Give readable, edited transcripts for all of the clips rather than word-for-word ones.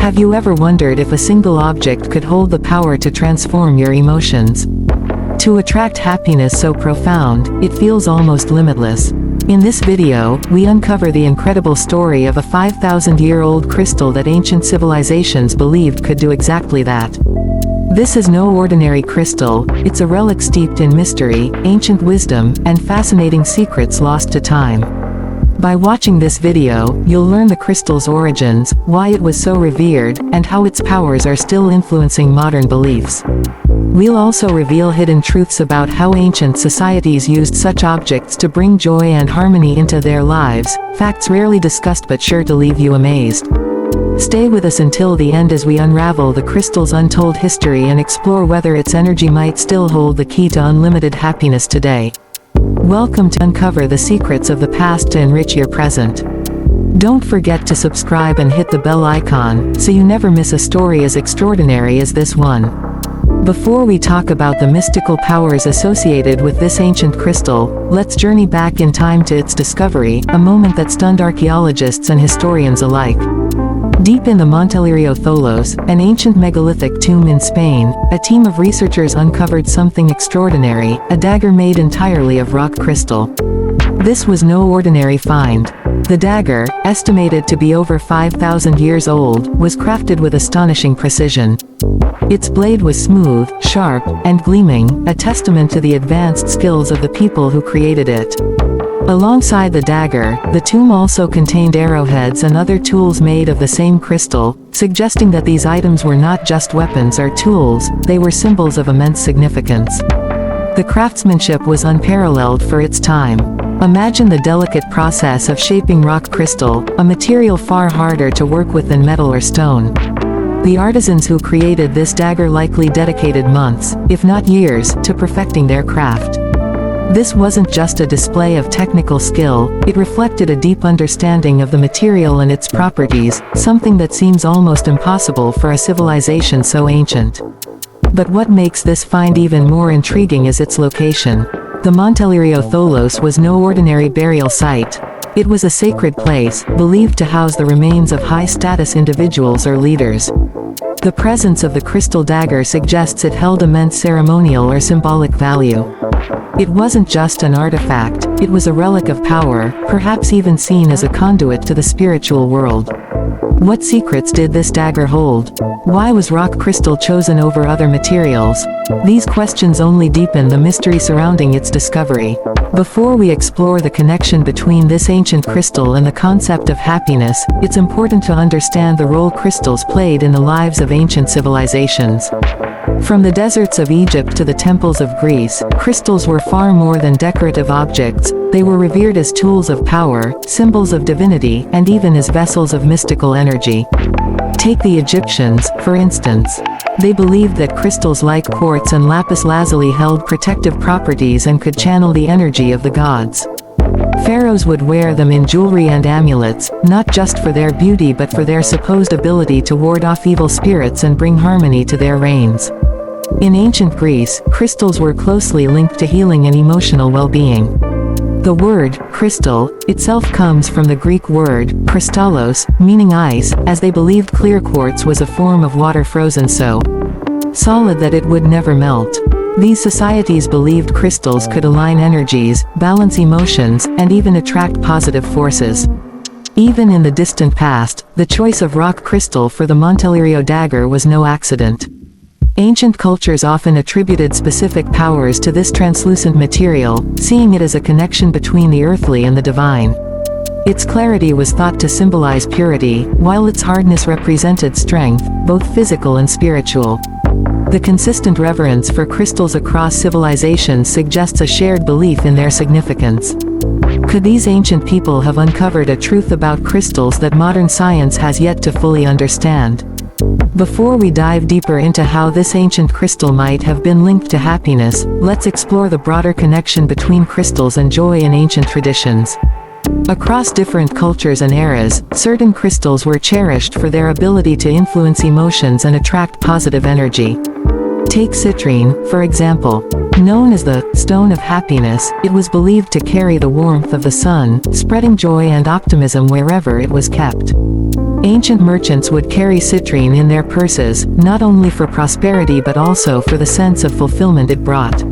Have you ever wondered if a single object could hold the power to transform your emotions? To attract happiness so profound, it feels almost limitless. In this video, we uncover the incredible story of a 5,000-year-old crystal that ancient civilizations believed could do exactly that. This is no ordinary crystal, it's a relic steeped in mystery, ancient wisdom, and fascinating secrets lost to time. By watching this video, you'll learn the crystal's origins, why it was so revered, and how its powers are still influencing modern beliefs. We'll also reveal hidden truths about how ancient societies used such objects to bring joy and harmony into their lives, facts rarely discussed but sure to leave you amazed. Stay with us until the end as we unravel the crystal's untold history and explore whether its energy might still hold the key to unlimited happiness today. Welcome to Uncover the Secrets of the Past to Enrich Your Present. Don't forget to subscribe and hit the bell icon, so you never miss a story as extraordinary as this one. Before we talk about the mystical powers associated with this ancient crystal, let's journey back in time to its discovery, a moment that stunned archaeologists and historians alike. Deep in the Montevideo Tholos, an ancient megalithic tomb in Spain, a team of researchers uncovered something extraordinary, a dagger made entirely of rock crystal. This was no ordinary find. The dagger, estimated to be over 5,000 years old, was crafted with astonishing precision. Its blade was smooth, sharp, and gleaming, a testament to the advanced skills of the people who created it. Alongside the dagger, the tomb also contained arrowheads and other tools made of the same crystal, suggesting that these items were not just weapons or tools, they were symbols of immense significance. The craftsmanship was unparalleled for its time. Imagine the delicate process of shaping rock crystal, a material far harder to work with than metal or stone. The artisans who created this dagger likely dedicated months, if not years, to perfecting their craft. This wasn't just a display of technical skill, it reflected a deep understanding of the material and its properties, something that seems almost impossible for a civilization so ancient. But what makes this find even more intriguing is its location. The Montevideo Tholos was no ordinary burial site. It was a sacred place, believed to house the remains of high-status individuals or leaders. The presence of the crystal dagger suggests it held immense ceremonial or symbolic value. It wasn't just an artifact, it was a relic of power, perhaps even seen as a conduit to the spiritual world. What secrets did this dagger hold? Why was rock crystal chosen over other materials? These questions only deepen the mystery surrounding its discovery. Before we explore the connection between this ancient crystal and the concept of happiness, it's important to understand the role crystals played in the lives of ancient civilizations. From the deserts of Egypt to the temples of Greece, crystals were far more than decorative objects, they were revered as tools of power, symbols of divinity, and even as vessels of mystical energy. Take the Egyptians, for instance. They believed that crystals like quartz and lapis lazuli held protective properties and could channel the energy of the gods. Pharaohs would wear them in jewelry and amulets, not just for their beauty but for their supposed ability to ward off evil spirits and bring harmony to their reigns. In ancient Greece, crystals were closely linked to healing and emotional well-being. The word, crystal, itself comes from the Greek word, kristallos, meaning ice, as they believed clear quartz was a form of water frozen so solid that it would never melt. These societies believed crystals could align energies, balance emotions, and even attract positive forces. Even in the distant past, the choice of rock crystal for the Montevideo dagger was no accident. Ancient cultures often attributed specific powers to this translucent material, seeing it as a connection between the earthly and the divine. Its clarity was thought to symbolize purity, while its hardness represented strength, both physical and spiritual. The consistent reverence for crystals across civilizations suggests a shared belief in their significance. Could these ancient people have uncovered a truth about crystals that modern science has yet to fully understand? Before we dive deeper into how this ancient crystal might have been linked to happiness, let's explore the broader connection between crystals and joy in ancient traditions. Across different cultures and eras, certain crystals were cherished for their ability to influence emotions and attract positive energy. Take citrine, for example. Known as the stone of happiness, it was believed to carry the warmth of the sun, spreading joy and optimism wherever it was kept. Ancient merchants would carry citrine in their purses, not only for prosperity but also for the sense of fulfillment it brought.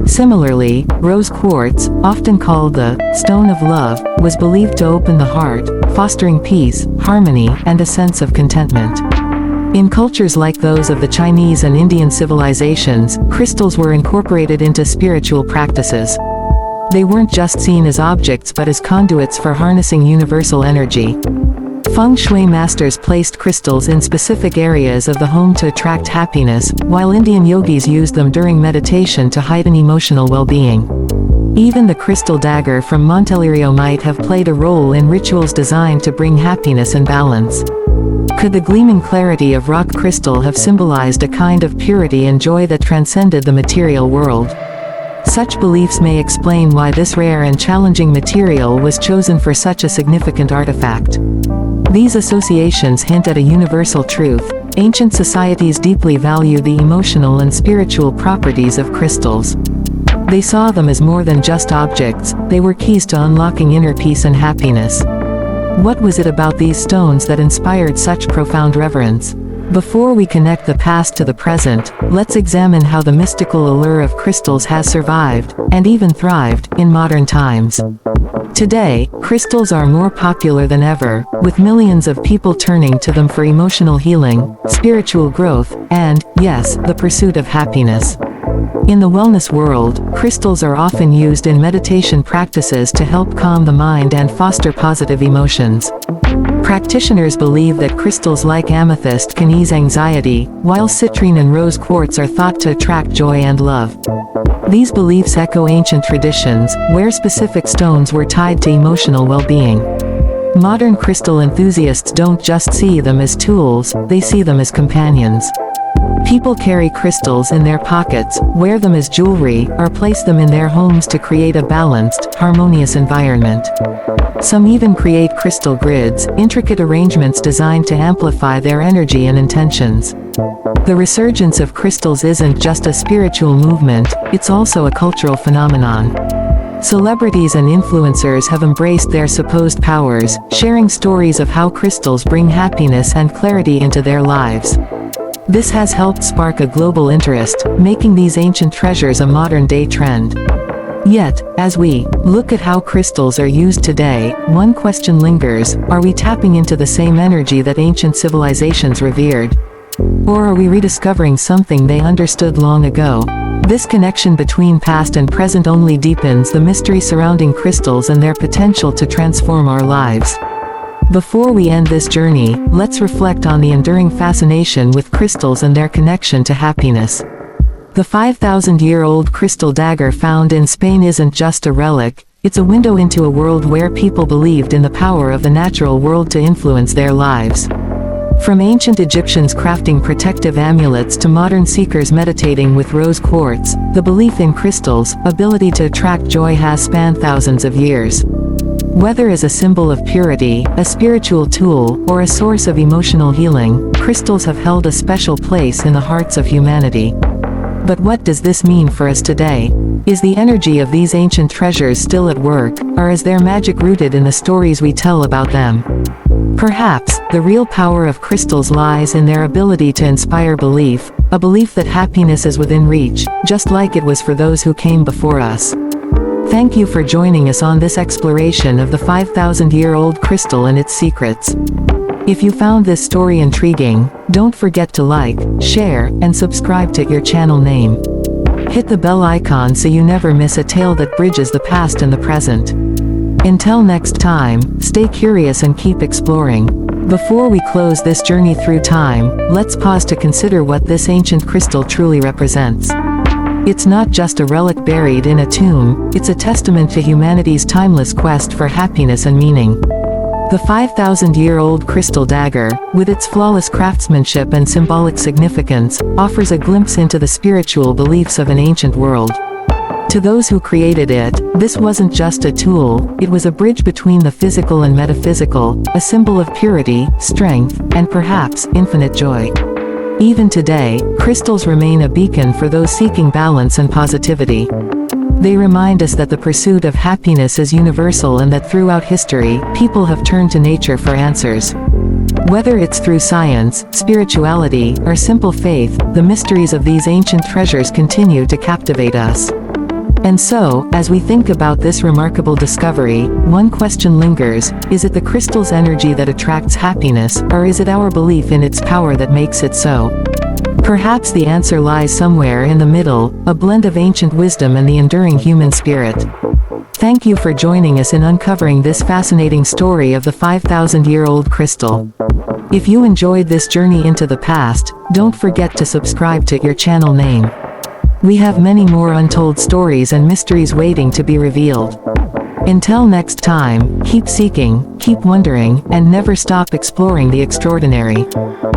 Similarly, rose quartz, often called the stone of love, was believed to open the heart, fostering peace, harmony, and a sense of contentment. In cultures like those of the Chinese and Indian civilizations, crystals were incorporated into spiritual practices. They weren't just seen as objects but as conduits for harnessing universal energy. Feng Shui masters placed crystals in specific areas of the home to attract happiness, while Indian yogis used them during meditation to heighten emotional well-being. Even the crystal dagger from Montelirio might have played a role in rituals designed to bring happiness and balance. Could the gleaming clarity of rock crystal have symbolized a kind of purity and joy that transcended the material world? Such beliefs may explain why this rare and challenging material was chosen for such a significant artifact. These associations hint at a universal truth. Ancient societies deeply valued the emotional and spiritual properties of crystals. They saw them as more than just objects, they were keys to unlocking inner peace and happiness. What was it about these stones that inspired such profound reverence? Before we connect the past to the present, let's examine how the mystical allure of crystals has survived, and even thrived, in modern times. Today, crystals are more popular than ever, with millions of people turning to them for emotional healing, spiritual growth, and, yes, the pursuit of happiness. In the wellness world, crystals are often used in meditation practices to help calm the mind and foster positive emotions. Practitioners believe that crystals like amethyst can ease anxiety, while citrine and rose quartz are thought to attract joy and love. These beliefs echo ancient traditions, where specific stones were tied to emotional well-being. Modern crystal enthusiasts don't just see them as tools, they see them as companions. People carry crystals in their pockets, wear them as jewelry, or place them in their homes to create a balanced, harmonious environment. Some even create crystal grids, intricate arrangements designed to amplify their energy and intentions. The resurgence of crystals isn't just a spiritual movement, it's also a cultural phenomenon. Celebrities and influencers have embraced their supposed powers, sharing stories of how crystals bring happiness and clarity into their lives. This has helped spark a global interest, making these ancient treasures a modern-day trend. Yet, as we look at how crystals are used today, one question lingers: are we tapping into the same energy that ancient civilizations revered? Or are we rediscovering something they understood long ago? This connection between past and present only deepens the mystery surrounding crystals and their potential to transform our lives. Before we end this journey, let's reflect on the enduring fascination with crystals and their connection to happiness. The 5,000-year-old crystal dagger found in Spain isn't just a relic, it's a window into a world where people believed in the power of the natural world to influence their lives. From ancient Egyptians crafting protective amulets to modern seekers meditating with rose quartz, the belief in crystals' ability to attract joy has spanned thousands of years. Whether as a symbol of purity, a spiritual tool, or a source of emotional healing, crystals have held a special place in the hearts of humanity. But what does this mean for us today? Is the energy of these ancient treasures still at work, or is their magic rooted in the stories we tell about them? Perhaps, the real power of crystals lies in their ability to inspire belief, a belief that happiness is within reach, just like it was for those who came before us. Thank you for joining us on this exploration of the 5,000-year-old crystal and its secrets. If you found this story intriguing, don't forget to like, share, and subscribe to your channel name. Hit the bell icon so you never miss a tale that bridges the past and the present. Until next time, stay curious and keep exploring. Before we close this journey through time, let's pause to consider what this ancient crystal truly represents. It's not just a relic buried in a tomb, it's a testament to humanity's timeless quest for happiness and meaning. The 5,000-year-old crystal dagger, with its flawless craftsmanship and symbolic significance, offers a glimpse into the spiritual beliefs of an ancient world. To those who created it, this wasn't just a tool, it was a bridge between the physical and metaphysical, a symbol of purity, strength, and perhaps, infinite joy. Even today, crystals remain a beacon for those seeking balance and positivity. They remind us that the pursuit of happiness is universal and that throughout history, people have turned to nature for answers. Whether it's through science, spirituality, or simple faith, the mysteries of these ancient treasures continue to captivate us. And so, as we think about this remarkable discovery, one question lingers: is it the crystal's energy that attracts happiness, or is it our belief in its power that makes it so? Perhaps the answer lies somewhere in the middle, a blend of ancient wisdom and the enduring human spirit. Thank you for joining us in uncovering this fascinating story of the 5,000-year-old crystal. If you enjoyed this journey into the past, don't forget to subscribe to your channel name. We have many more untold stories and mysteries waiting to be revealed. Until next time, keep seeking, keep wondering, and never stop exploring the extraordinary.